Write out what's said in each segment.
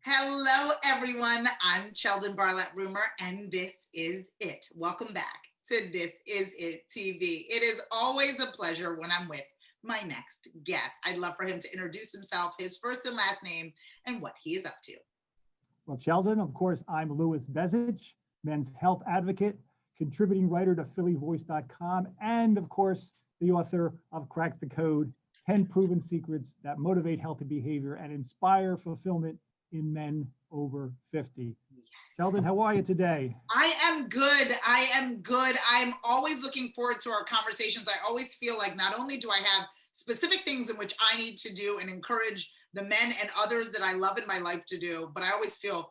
Hello, everyone. I'm Cheldin Barlett-Rumor, and this is it. Welcome back to This Is It TV. It is always a pleasure when I'm with my next guest. I'd love for him to introduce himself, his first and last name, and what he is up to. Well, Cheldin, of course, I'm Bezich, men's health advocate, contributing writer to phillyvoice.com, and of course, the author of Crack the Code, 10 Proven Secrets That Motivate Healthy Behavior and Inspire Fulfillment in Men Over 50. Yes. Cheldin, how are you today? I am good. I am good. I'm always looking forward to our conversations. I always feel like not only do I have specific things in which I need to do and encourage the men and others that I love in my life to do, but I always feel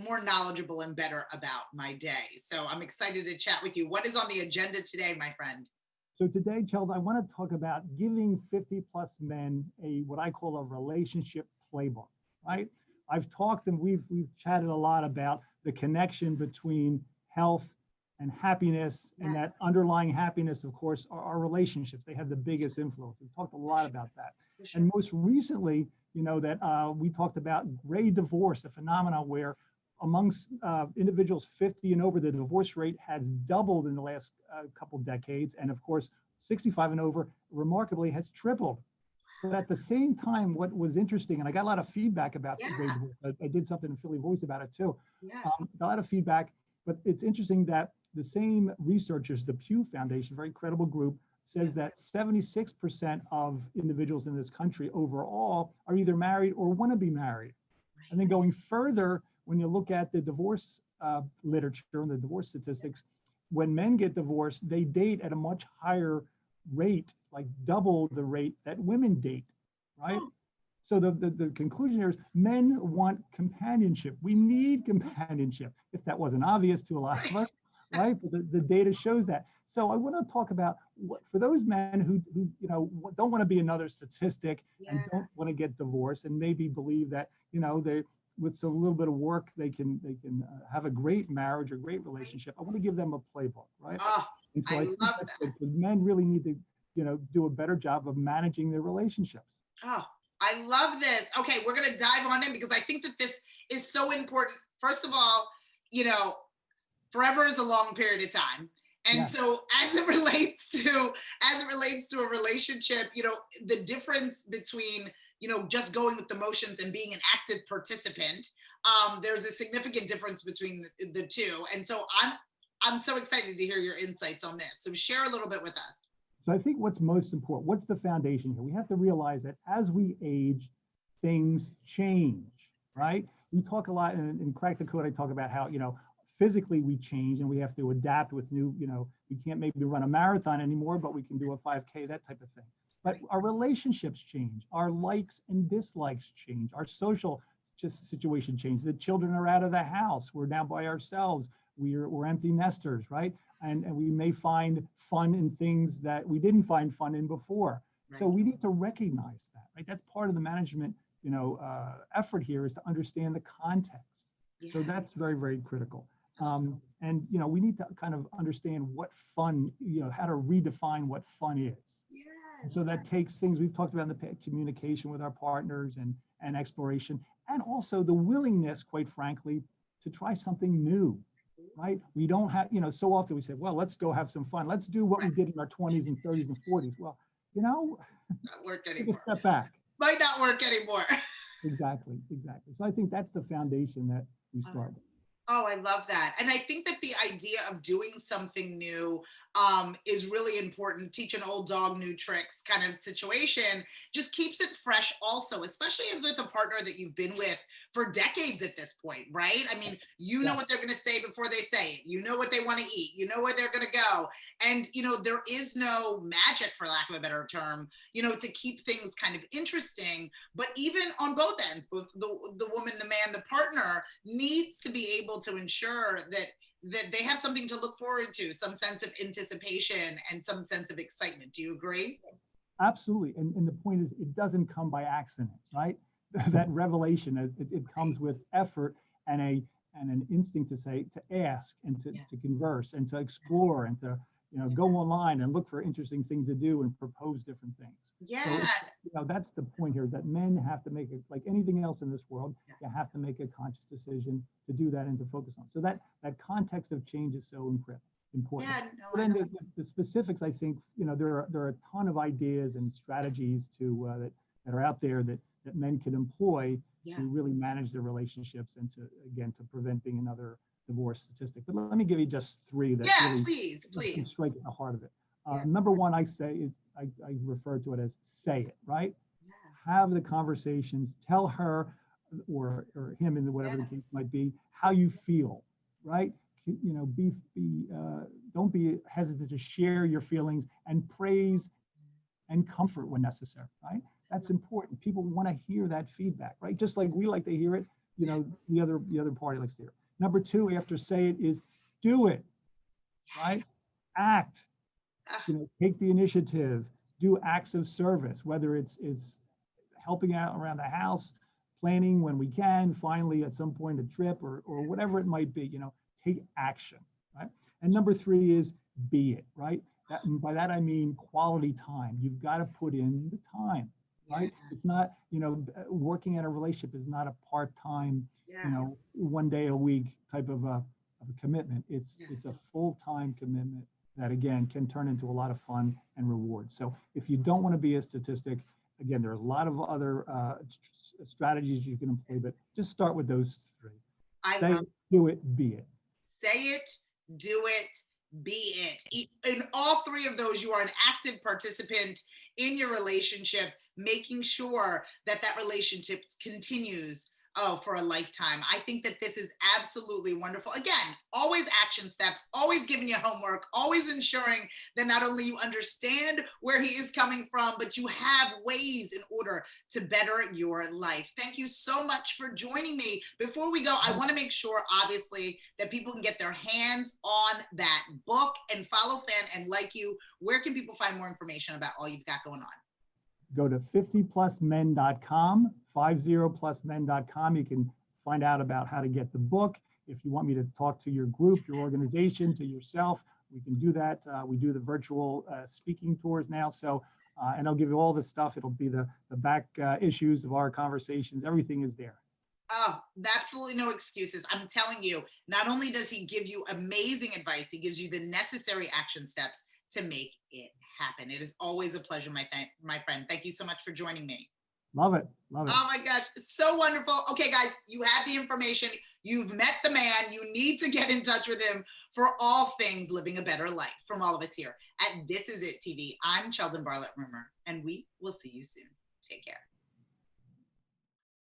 more knowledgeable and better about my day. So I'm excited to chat with you. What is on the agenda today, my friend? So today, Cheldin, I want to talk about giving 50 plus men what I call a relationship playbook, right? I've talked and we've chatted a lot about the connection between health and happiness, yes. And that underlying happiness, of course, are our relationships. They have the biggest influence. We've talked a lot about that. Sure. And most recently, that we talked about gray divorce, a phenomenon where amongst individuals 50 and over, the divorce rate has doubled in the last couple decades. And of course, 65 and over, remarkably, has tripled. But at the same time, what was interesting, and I got a lot of feedback about the gray divorce. I did something in Philly Voice about it too. Yeah. A lot of feedback, but it's interesting that the same researchers, the Pew Foundation, very credible group, says that 76% of individuals in this country overall are either married or want to be married. Right. And then going further, when you look at the divorce literature and the divorce statistics, when men get divorced, they date at a much higher rate, like double the rate that women date, right? Oh. So the conclusion here is men want companionship. We need companionship, if that wasn't obvious to a lot of us, right? But the data shows that. So I want to talk about for those men who don't want to be another statistic and don't want to get divorced and maybe believe that they with a little bit of work they can have a great marriage or great relationship. I want to give them a playbook, right? Oh, and so I love that. Men really need to do a better job of managing their relationships. Oh, I love this. Okay, we're going to dive on in because I think that this is so important. First of all, forever is a long period of time. And so as it relates to a relationship, the difference between, just going with the motions and being an active participant, there's a significant difference between the two. And so I'm so excited to hear your insights on this. So share a little bit with us. So I think what's most important, what's the foundation here? We have to realize that as we age, things change, right? We talk a lot in Crack the Code, I talk about how, physically we change and we have to adapt with new, we can't maybe run a marathon anymore, but we can do a 5K, that type of thing. But our relationships change, our likes and dislikes change, our social situation changes. The children are out of the house, we're now by ourselves, we're empty nesters, right? And we may find fun in things that we didn't find fun in before. Right. So we need to recognize that, right? That's part of the management, effort here is to understand the context. Yeah. So that's very, very critical. And we need to kind of understand what fun, how to redefine what fun is. Yes. So that takes things we've talked about in the communication with our partners and exploration, and also the willingness, quite frankly, to try something new, right? We don't have, so often we say, well, let's go have some fun. Let's do what we did in our 20s and 30s and 40s. Well, not work anymore. Take a step back. Might not work anymore. Exactly. So I think that's the foundation that we start with. Oh, I love that. And I think that the idea of doing something new is really important. Teach an old dog new tricks kind of situation just keeps it fresh also, especially with a partner that you've been with for decades at this point, right? I mean, know what they're going to say before they say it. You know what they want to eat. You know where they're going to go. And, there is no magic, for lack of a better term, to keep things kind of interesting. But even on both ends, both the woman, the man, the partner needs to be able to ensure that they have something to look forward to, some sense of anticipation and some sense of excitement. Do you agree? Absolutely. And the point is, it doesn't come by accident, right? That revelation, it comes with effort and an instinct to ask and to converse and to explore and to go online and look for interesting things to do and propose different things. Yeah. So that's the point here, that men have to make it, like anything else in this world, you have to make a conscious decision to do that and to focus on. So that context of change is so important. Yeah, no, But then the specifics, I think, there are a ton of ideas and strategies that are out there that men can employ to really manage their relationships and to prevent being another divorce statistic. But let me give you just three that really please. strike at the heart of it. Number one, I refer to it as say it, right? Have the conversations, tell her or him, in whatever the case might be, how you feel, right? Don't be hesitant to share your feelings and praise and comfort when necessary, right? That's important. People want to hear that feedback, right? Just like we like to hear it, the other party likes to hear it. Number two, after say it, is do it, right? Act, take the initiative, do acts of service, whether it's helping out around the house, planning when we can, finally at some point a trip or whatever it might be, take action, right? And number three is be it, right? By that I mean quality time. You've got to put in the time, right? It's not, working at a relationship is not a part-time, one day a week type of a commitment. It's a full-time commitment that, again, can turn into a lot of fun and reward. So if you don't want to be a statistic, again, there's a lot of other strategies you can employ, but just start with those three. Say it, do it, be it. Say it, do it, be it. In all three of those, you are an active participant in your relationship, making sure that relationship continues for a lifetime. I think that this is absolutely wonderful. Again, always action steps, always giving you homework, always ensuring that not only you understand where he is coming from, but you have ways in order to better your life. Thank you so much for joining me. Before we go, I want to make sure, obviously, that people can get their hands on that book and follow, fan, and like you. Where can people find more information about all you've got going on? Go to 50plusmen.com, 50plusmen.com. You can find out about how to get the book. If you want me to talk to your group, your organization, to yourself, we can do that. We do the virtual speaking tours now. So, and I'll give you all the stuff. It'll be the back issues of our conversations. Everything is there. Oh, absolutely no excuses. I'm telling you, not only does he give you amazing advice, he gives you the necessary action steps to make it happen. It is always a pleasure, my friend. Thank you so much for joining me. Love it. Love it. Oh my God, so wonderful. Okay, guys, you have the information. You've met the man. You need to get in touch with him for all things living a better life. From all of us here at This Is It TV, I'm Cheldin Bartlett-Rumor, and we will see you soon. Take care.